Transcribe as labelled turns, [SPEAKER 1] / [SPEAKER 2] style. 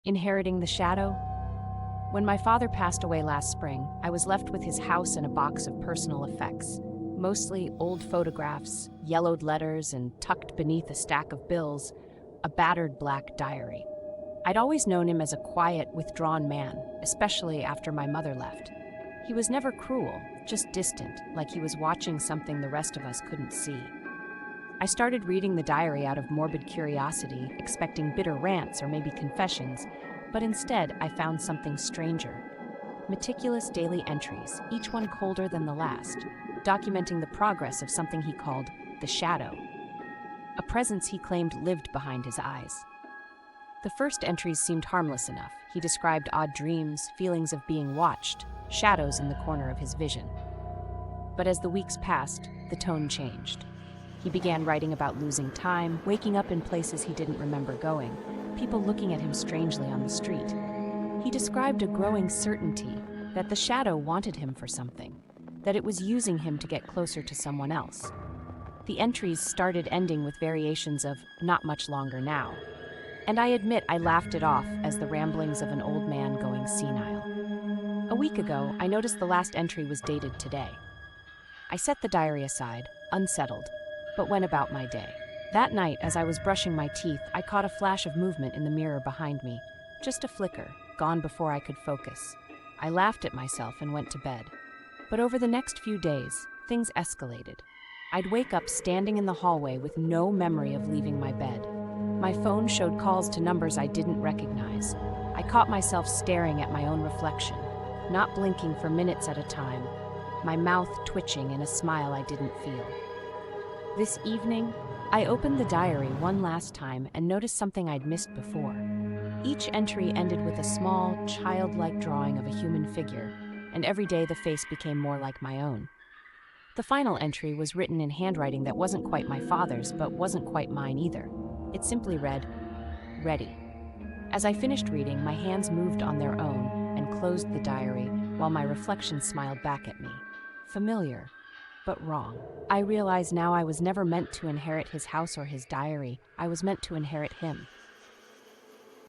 [SPEAKER 1] Inheriting the shadow? When my father passed away last spring, I was left with his house and a box of personal effects, mostly old photographs, yellowed letters, and tucked beneath a stack of bills, a battered black diary. I'd always known him as a quiet, withdrawn man, especially after my mother left. He was never cruel, just distant, like he was watching something the rest of us couldn't see. I started reading the diary out of morbid curiosity, expecting bitter rants or maybe confessions, but instead I found something stranger. Meticulous daily entries, each one colder than the last, documenting the progress of something he called the shadow, a presence he claimed lived behind his eyes. The first entries seemed harmless enough. He described odd dreams, feelings of being watched, shadows in the corner of his vision. But as the weeks passed, the tone changed. He began writing about losing time, waking up in places he didn't remember going, people looking at him strangely on the street. He described a growing certainty that the shadow wanted him for something, that it was using him to get closer to someone else. The entries started ending with variations of "not much longer now," and I admit I laughed it off as the ramblings of an old man going senile. A week ago, I noticed the last entry was dated today. I set the diary aside, unsettled, but went about my day. That night, as I was brushing my teeth, I caught a flash of movement in the mirror behind me. Just a flicker, gone before I could focus. I laughed at myself and went to bed. But over the next few days, things escalated. I'd wake up standing in the hallway with no memory of leaving my bed. My phone showed calls to numbers I didn't recognize. I caught myself staring at my own reflection, not blinking for minutes at a time, my mouth twitching in a smile I didn't feel. This evening, I opened the diary one last time and noticed something I'd missed before. Each entry ended with a small, childlike drawing of a human figure, and every day the face became more like my own. The final entry was written in handwriting that wasn't quite my father's, but wasn't quite mine either. It simply read, "Ready." As I finished reading, my hands moved on their own and closed the diary, while my reflection smiled back at me. Familiar, but wrong. I realize now I was never meant to inherit his house or his diary. I was meant to inherit him.